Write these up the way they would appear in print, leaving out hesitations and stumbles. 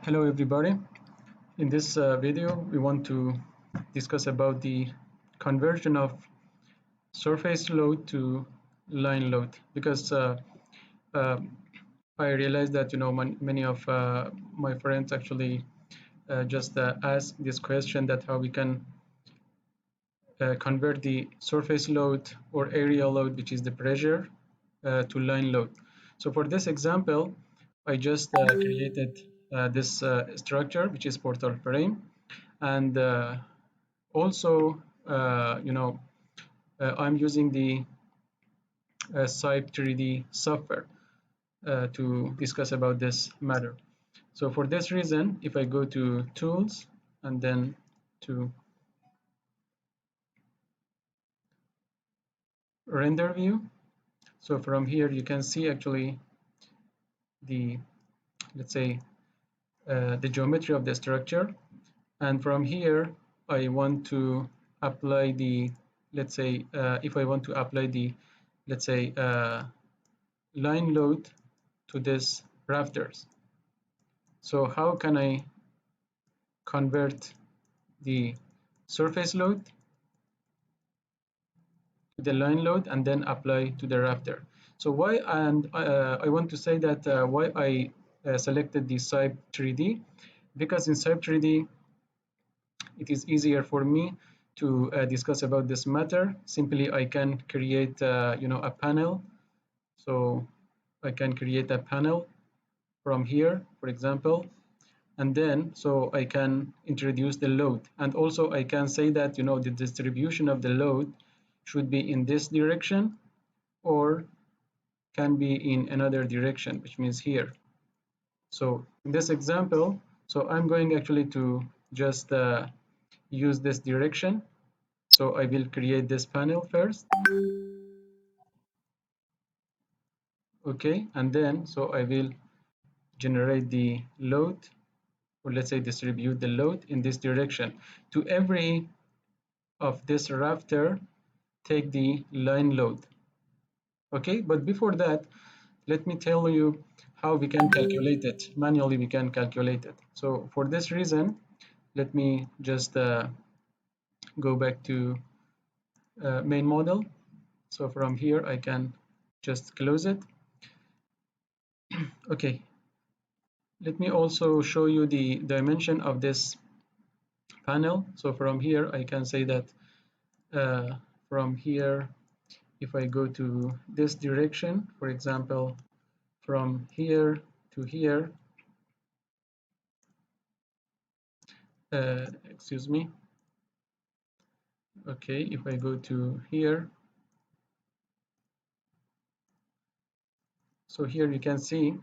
Hello everybody. In this video we want to discuss about the conversion of surface load to line load because uh, I realized that many of my friends actually just ask this question, that how we can convert the surface load or area load, which is the pressure, to line load. So for this example I just created this structure, which is portal frame, and also I'm using the CYEP 3D software to discuss about this matter. So for this reason, if I go to tools and then to render view, so from here you can see actually the, let's say, the geometry of the structure, and from here I want to apply the, let's say, if I want to apply the, let's say, line load to this rafters. So how can I convert the surface load to the line load and then apply to the rafter? So why, and I want to say that why I selected the CYEP 3D, because in CYEP 3D it is easier for me to discuss about this matter. Simply I can create a panel. So I can create a panel from here, for example, and then so I can introduce the load, and also I can say that the distribution of the load should be in this direction or can be in another direction, which means here. So in this example, so I'm going actually to just use this direction. So I will create this panel first, okay, and then so I will generate the load, or let's say distribute the load in this direction. To every of this rafter, take the line load. Okay, but before that, let me tell you how we can calculate it. Manually we can calculate it. So for this reason, let me just go back to main model. So from here I can just close it. Okay, let me also show you the dimension of this panel. So from here I can say that from here, if I go to this direction, for example, from here to here, excuse me, okay, if I go to here, so here you can see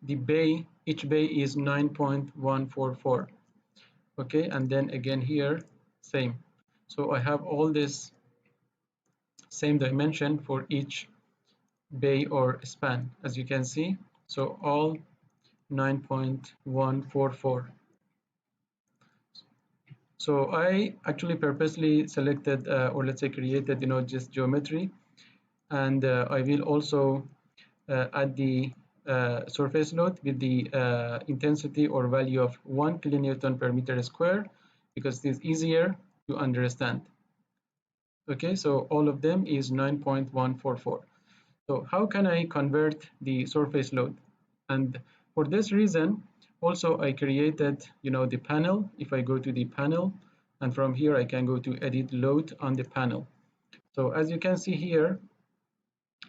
the bay, each bay is 9.144, okay, and then again here same. So I have all this same dimension for each bay or span, as you can see, so all 9.144. So I actually purposely selected or let's say created just geometry, and I will also add the surface load with the intensity or value of 1 kilonewton per meter square, because it is easier to understand. Okay, so all of them is 9.144. So how can I convert the surface load? And for this reason, also I created the panel. If I go to the panel, and from here I can go to edit load on the panel. So as you can see here,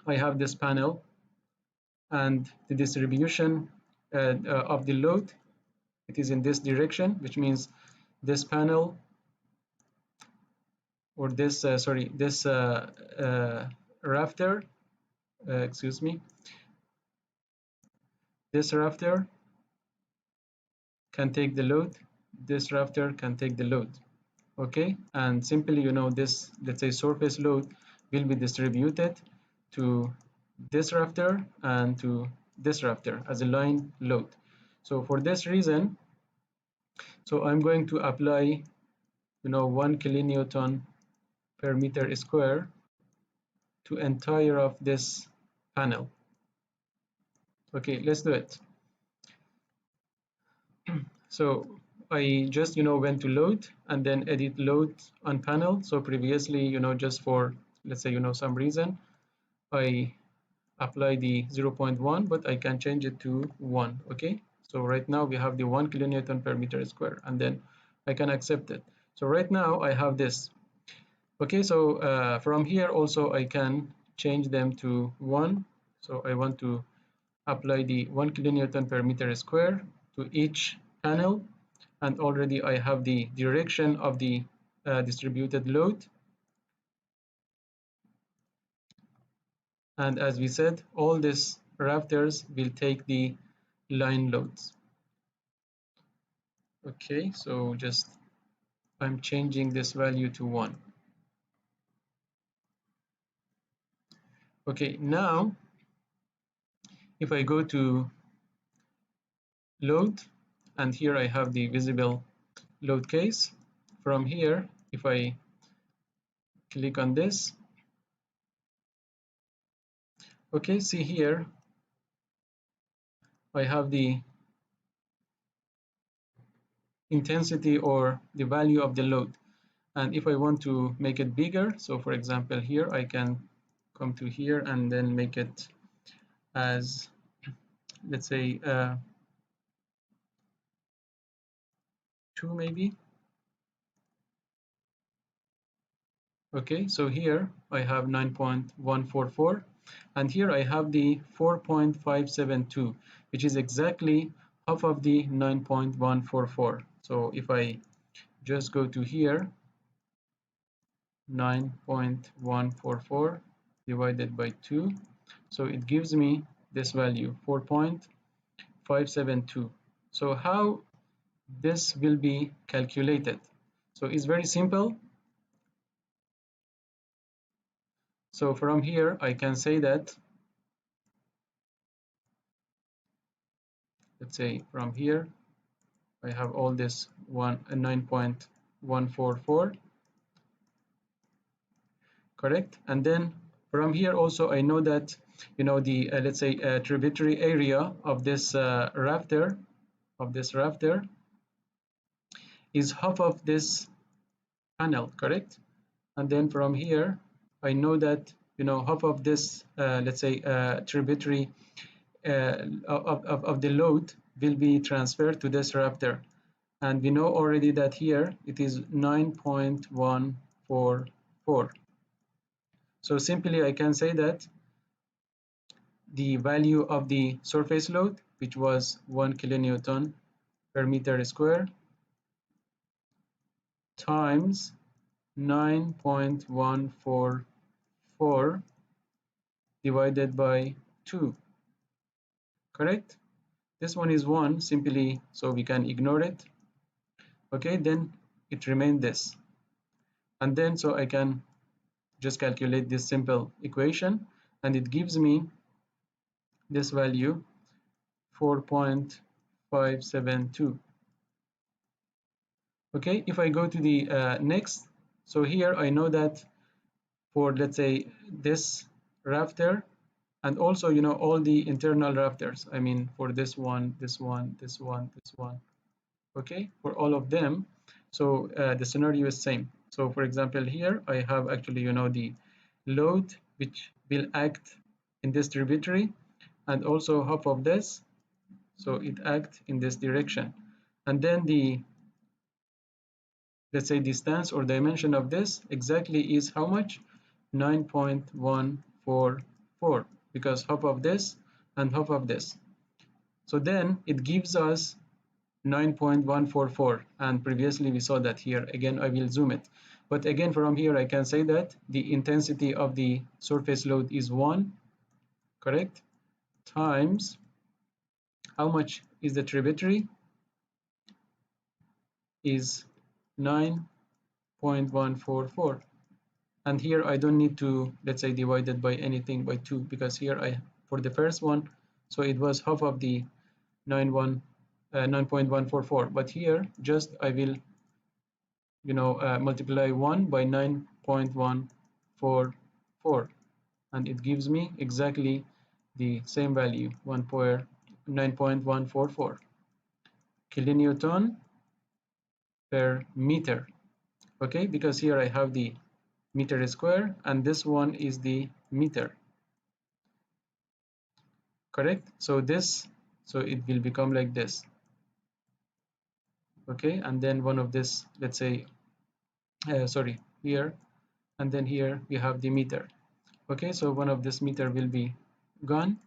I have this panel, and the distribution of the load, it is in this direction, which means this panel, or this sorry, this rafter, excuse me, this rafter can take the load, this rafter can take the load, okay, and simply this, let's say, surface load will be distributed to this rafter and to this rafter as a line load. So for this reason, so I'm going to apply 1 kilonewton per meter square to entire of this panel. Okay, let's do it. So I just went to load and then edit load on panel. So previously just for, let's say, some reason I apply the 0.1, but I can change it to 1. Okay, so right now we have the 1 kilonewton per meter square, and then I can accept it. So right now I have this. Okay, so from here also I can change them to 1. So I want to apply the 1 kilonewton per meter square to each panel, and already I have the direction of the distributed load. And as we said, all these rafters will take the line loads. Okay, so just I'm changing this value to 1. Okay, now if I go to load, and here I have the visible load case. From here, if I click on this, okay, see here I have the intensity or the value of the load. And if I want to make it bigger, so for example here I can come to here and then make it as, let's say, 2 maybe. Okay, so here I have 9.144, and here I have the 4.572, which is exactly half of the 9.144. So if I just go to here, 9.144 divided by 2, so it gives me this value, 4.572. So how this will be calculated? So it's very simple. So from here I can say that, let's say from here I have all this 9.144, correct? And then from here also I know that the let's say tributary area of this rafter is half of this panel, correct? And then from here I know that half of this let's say tributary of the load will be transferred to this rafter, and we know already that here it is 9.144. So simply I can say that the value of the surface load, which was 1 kilonewton per meter square, times 9.144 divided by 2, correct? This one is 1 simply, so we can ignore it. Okay, then it remains this, and then so I can just calculate this simple equation, and it gives me this value, 4.572. Okay, if I go to the next, so here I know that for, let's say, this rafter, and also all the internal rafters, I mean for this one, this one, this one, this one, okay, for all of them, so the scenario is same. So for example here I have actually the load which will act in this tributary, and also half of this, so it acts in this direction, and then the, let's say, distance or dimension of this exactly is how much? 9.144, because half of this and half of this, so then it gives us 9.144, and previously we saw that here. Again I will zoom it, but again from here I can say that the intensity of the surface load is 1, correct, times how much is the tributary, is 9.144, and here I don't need to, let's say, divide it by anything by 2, because here I, for the first one, so it was half of the 9.144, but here just I will multiply 1 by 9.144, and it gives me exactly the same value, 9.144. kilonewton per meter. Okay, because here I have the meter square and this one is the meter, correct? So this, so it will become like this. Okay, and then one of this, let's say sorry, here, and then here we have the meter. Okay, so one of this meter will be gone,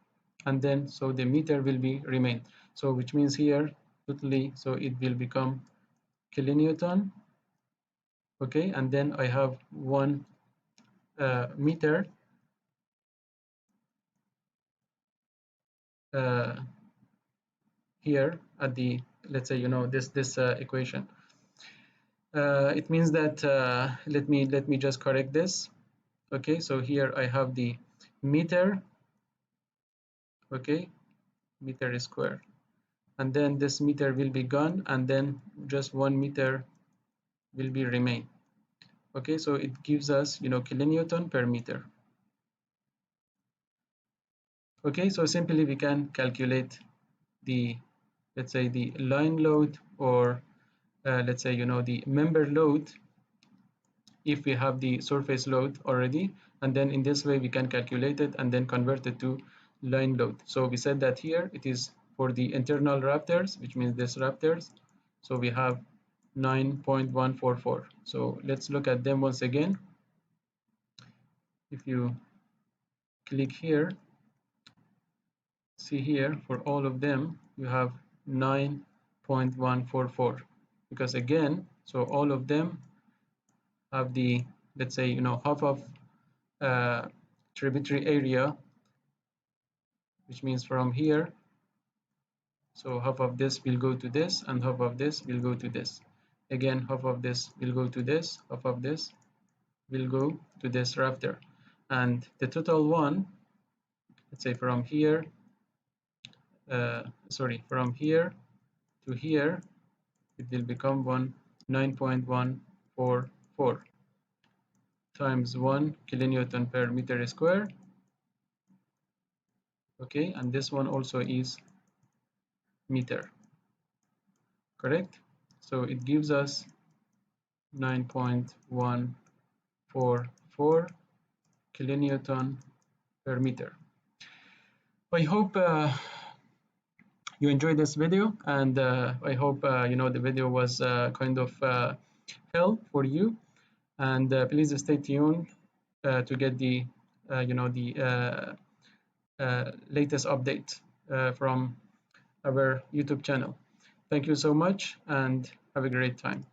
and then so the meter will be remain, so which means here totally, so it will become kilonewton. Okay, and then I have 1 meter uh, here at the, let's say, this equation. It means that let me just correct this. Okay, so here I have the meter, okay, meter square, and then this meter will be gone, and then just 1 meter will be remain. Okay, so it gives us kilonewton per meter. Okay, so simply we can calculate the, let's say, the line load, or let's say the member load, if we have the surface load already, and then in this way we can calculate it and then convert it to line load. So we said that here it is for the internal rafters, which means this rafters, so we have 9.144. so let's look at them once again. If you click here, see here for all of them you have 9.144, because again, so all of them have the, let's say, half of uh, tributary area, which means from here, so half of this will go to this and half of this will go to this. Again, half of this will go to this, half of this will go to this rafter, and the total one, let's say from here from here to here, it will become 9.144 times 1 kilonewton per meter square. Okay, and this one also is meter, correct? So it gives us 9.144 kilonewton per meter. I hope you enjoyed this video, and I hope the video was kind of help for you, and please stay tuned to get the latest update from our YouTube channel. Thank you so much and have a great time.